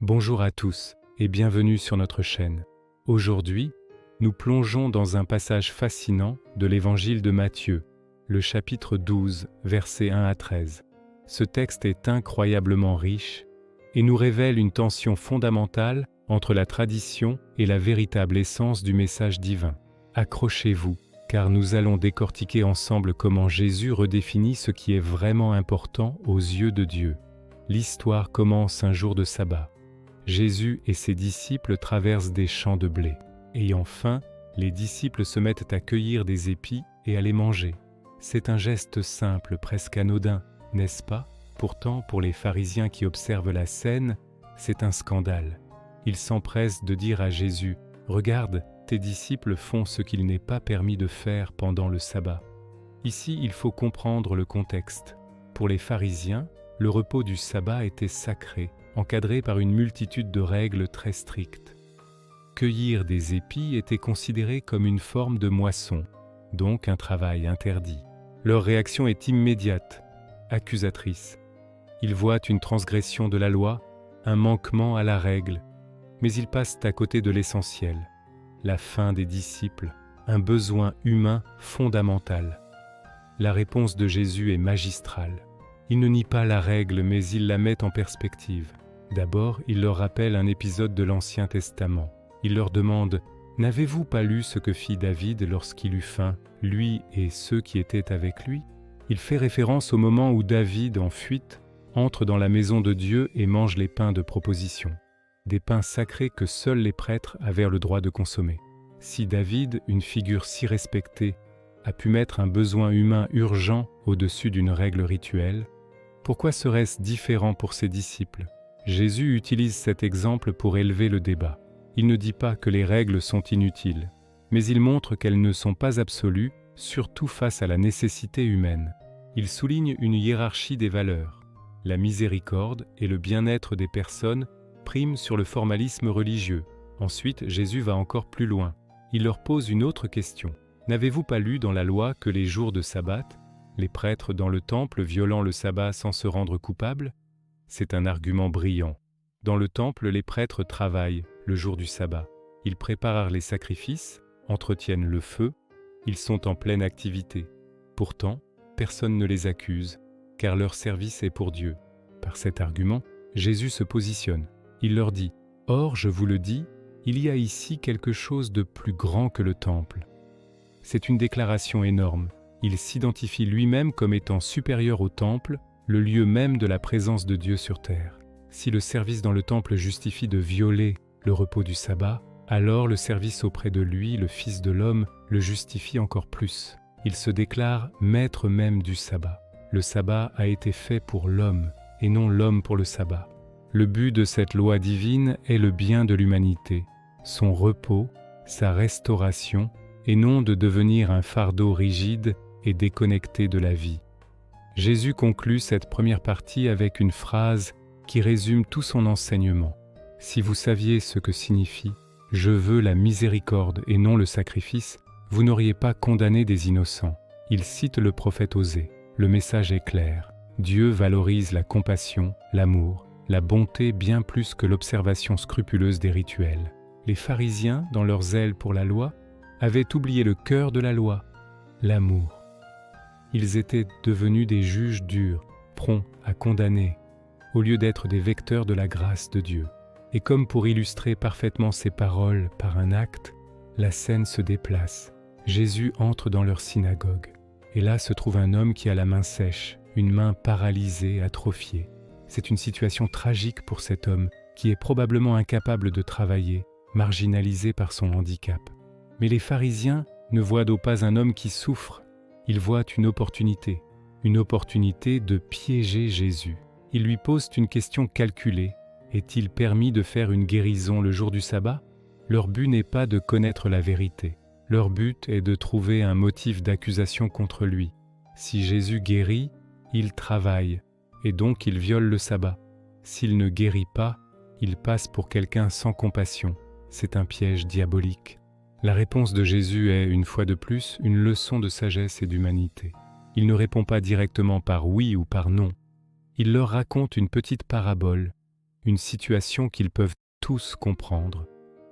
Bonjour à tous et bienvenue sur notre chaîne. Aujourd'hui, nous plongeons dans un passage fascinant de l'Évangile de Matthieu, le chapitre 12, versets 1 à 13. Ce texte est incroyablement riche et nous révèle une tension fondamentale entre la tradition et la véritable essence du message divin. Accrochez-vous, car nous allons décortiquer ensemble comment Jésus redéfinit ce qui est vraiment important aux yeux de Dieu. L'histoire commence un jour de sabbat. Jésus et ses disciples traversent des champs de blé. Ayant faim, les disciples se mettent à cueillir des épis et à les manger. C'est un geste simple, presque anodin, n'est-ce pas? Pourtant, pour les pharisiens qui observent la scène, c'est un scandale. Ils s'empressent de dire à Jésus « Regarde, tes disciples font ce qu'il n'est pas permis de faire pendant le sabbat. » Ici, il faut comprendre le contexte. Pour les pharisiens, le repos du sabbat était sacré, encadré par une multitude de règles très strictes. Cueillir des épis était considéré comme une forme de moisson, donc un travail interdit. Leur réaction est immédiate, accusatrice. Ils voient une transgression de la loi, un manquement à la règle, mais ils passent à côté de l'essentiel, la faim des disciples, un besoin humain fondamental. La réponse de Jésus est magistrale. Il ne nie pas la règle, mais il la met en perspective. D'abord, il leur rappelle un épisode de l'Ancien Testament. Il leur demande « N'avez-vous pas lu ce que fit David lorsqu'il eut faim, lui et ceux qui étaient avec lui ?» Il fait référence au moment où David, en fuite, entre dans la maison de Dieu et mange les pains de proposition. Des pains sacrés que seuls les prêtres avaient le droit de consommer. Si David, une figure si respectée, a pu mettre un besoin humain urgent au-dessus d'une règle rituelle, pourquoi serait-ce différent pour ses disciples? Jésus utilise cet exemple pour élever le débat. Il ne dit pas que les règles sont inutiles, mais il montre qu'elles ne sont pas absolues, surtout face à la nécessité humaine. Il souligne une hiérarchie des valeurs. La miséricorde et le bien-être des personnes priment sur le formalisme religieux. Ensuite, Jésus va encore plus loin. Il leur pose une autre question. N'avez-vous pas lu dans la loi que les jours de sabbat, les prêtres dans le temple violant le sabbat sans se rendre coupables? C'est un argument brillant. Dans le temple, les prêtres travaillent le jour du sabbat. Ils préparent les sacrifices, entretiennent le feu, ils sont en pleine activité. Pourtant, personne ne les accuse, car leur service est pour Dieu. Par cet argument, Jésus se positionne. Il leur dit « Or, je vous le dis, il y a ici quelque chose de plus grand que le temple. » C'est une déclaration énorme. Il s'identifie lui-même comme étant supérieur au temple, le lieu même de la présence de Dieu sur terre. Si le service dans le temple justifie de violer le repos du sabbat, alors le service auprès de lui, le Fils de l'homme, le justifie encore plus. Il se déclare maître même du sabbat. Le sabbat a été fait pour l'homme, et non l'homme pour le sabbat. Le but de cette loi divine est le bien de l'humanité, son repos, sa restauration, et non de devenir un fardeau rigide et déconnecté de la vie. Jésus conclut cette première partie avec une phrase qui résume tout son enseignement. Si vous saviez ce que signifie « Je veux la miséricorde et non le sacrifice », vous n'auriez pas condamné des innocents. Il cite le prophète Osée. Le message est clair. Dieu valorise la compassion, l'amour, la bonté bien plus que l'observation scrupuleuse des rituels. Les pharisiens, dans leur zèle pour la loi, avaient oublié le cœur de la loi, l'amour. Ils étaient devenus des juges durs, prompts à condamner, au lieu d'être des vecteurs de la grâce de Dieu. Et comme pour illustrer parfaitement ces paroles par un acte, la scène se déplace. Jésus entre dans leur synagogue. Et là se trouve un homme qui a la main sèche, une main paralysée, atrophiée. C'est une situation tragique pour cet homme, qui est probablement incapable de travailler, marginalisé par son handicap. Mais les pharisiens ne voient pas un homme qui souffre, ils voient une opportunité de piéger Jésus. Ils lui posent une question calculée. Est-il permis de faire une guérison le jour du sabbat? Leur but n'est pas de connaître la vérité. Leur but est de trouver un motif d'accusation contre lui. Si Jésus guérit, il travaille, et donc il viole le sabbat. S'il ne guérit pas, il passe pour quelqu'un sans compassion. C'est un piège diabolique. La réponse de Jésus est, une fois de plus, une leçon de sagesse et d'humanité. Il ne répond pas directement par oui ou par non. Il leur raconte une petite parabole une situation qu'ils peuvent tous comprendre.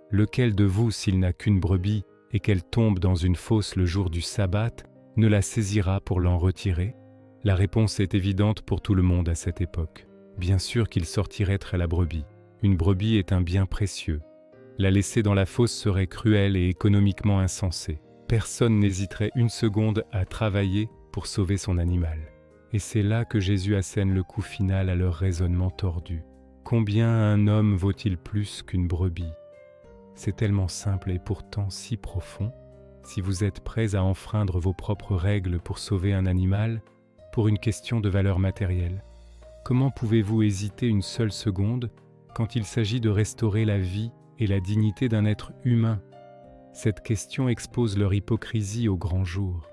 Lequel de vous, s'il n'a qu'une brebis et qu'elle tombe dans une fosse le jour du sabbat, ne la saisira pour l'en retirer? La réponse est évidente pour tout le monde à cette époque. Bien sûr qu'il sortirait à la brebis. Une brebis est un bien précieux. La laisser dans la fosse serait cruel et économiquement insensé. Personne n'hésiterait une seconde à travailler pour sauver son animal. Et c'est là que Jésus assène le coup final à leur raisonnement tordu. Combien un homme vaut-il plus qu'une brebis? C'est tellement simple et pourtant si profond. Si vous êtes prêts à enfreindre vos propres règles pour sauver un animal, pour une question de valeur matérielle, comment pouvez-vous hésiter une seule seconde quand il s'agit de restaurer la vie et la dignité d'un être humain? Cette question expose leur hypocrisie au grand jour.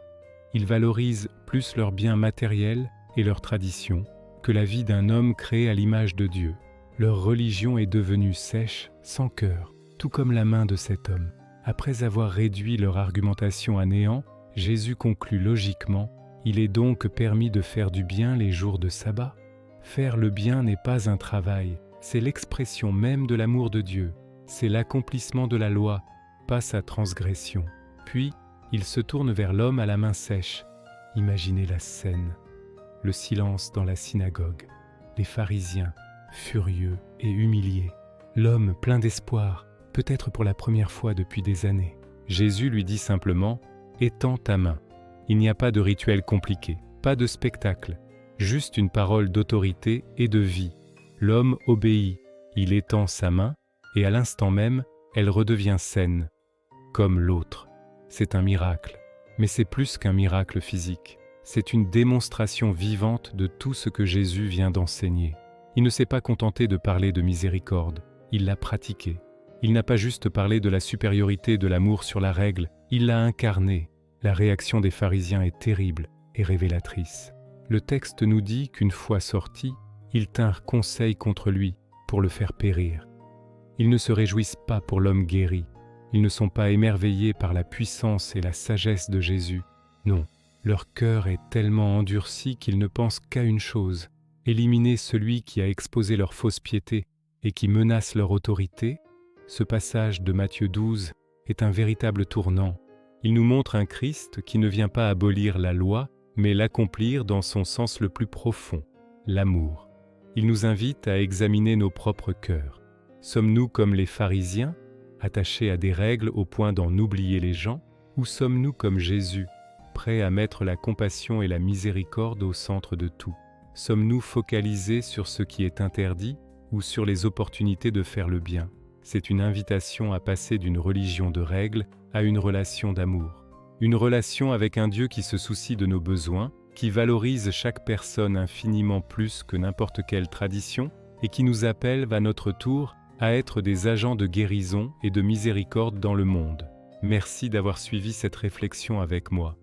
Ils valorisent plus leurs biens matériels et leurs traditions que la vie d'un homme créé à l'image de Dieu. Leur religion est devenue sèche, sans cœur, tout comme la main de cet homme. Après avoir réduit leur argumentation à néant, Jésus conclut logiquement: il est donc permis de faire du bien les jours de sabbat. Faire le bien n'est pas un travail, c'est l'expression même de l'amour de Dieu. C'est l'accomplissement de la loi, pas sa transgression. Puis, il se tourne vers l'homme à la main sèche. Imaginez la scène. Le silence dans la synagogue. Les pharisiens, furieux et humiliés. L'homme plein d'espoir, peut-être pour la première fois depuis des années. Jésus lui dit simplement: étends ta main. Il n'y a pas de rituel compliqué, pas de spectacle, juste une parole d'autorité et de vie. L'homme obéit, il étend sa main, et à l'instant même, elle redevient saine, comme l'autre. C'est un miracle, mais c'est plus qu'un miracle physique. C'est une démonstration vivante de tout ce que Jésus vient d'enseigner. Il ne s'est pas contenté de parler de miséricorde, il l'a pratiqué. Il n'a pas juste parlé de la supériorité de l'amour sur la règle, il l'a incarné. La réaction des pharisiens est terrible et révélatrice. Le texte nous dit qu'une fois sortis, ils tinrent conseil contre lui pour le faire périr. Ils ne se réjouissent pas pour l'homme guéri. Ils ne sont pas émerveillés par la puissance et la sagesse de Jésus. Non, leur cœur est tellement endurci qu'ils ne pensent qu'à une chose: éliminer celui qui a exposé leur fausse piété et qui menace leur autorité. Ce passage de Matthieu 12 est un véritable tournant. Il nous montre un Christ qui ne vient pas abolir la loi, mais l'accomplir dans son sens le plus profond, l'amour. Il nous invite à examiner nos propres cœurs. Sommes-nous comme les pharisiens, attachés à des règles au point d'en oublier les gens, ou sommes-nous comme Jésus, prêts à mettre la compassion et la miséricorde au centre de tout? Sommes-nous focalisés sur ce qui est interdit ou sur les opportunités de faire le bien? C'est une invitation à passer d'une religion de règles à une relation d'amour. Une relation avec un Dieu qui se soucie de nos besoins, qui valorise chaque personne infiniment plus que n'importe quelle tradition et qui nous appelle à notre tour à être des agents de guérison et de miséricorde dans le monde. Merci d'avoir suivi cette réflexion avec moi.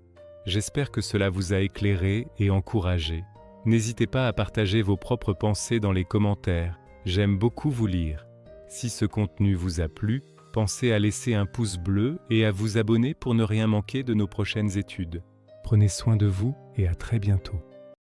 J'espère que cela vous a éclairé et encouragé. N'hésitez pas à partager vos propres pensées dans les commentaires. J'aime beaucoup vous lire. Si ce contenu vous a plu, pensez à laisser un pouce bleu et à vous abonner pour ne rien manquer de nos prochaines études. Prenez soin de vous et à très bientôt.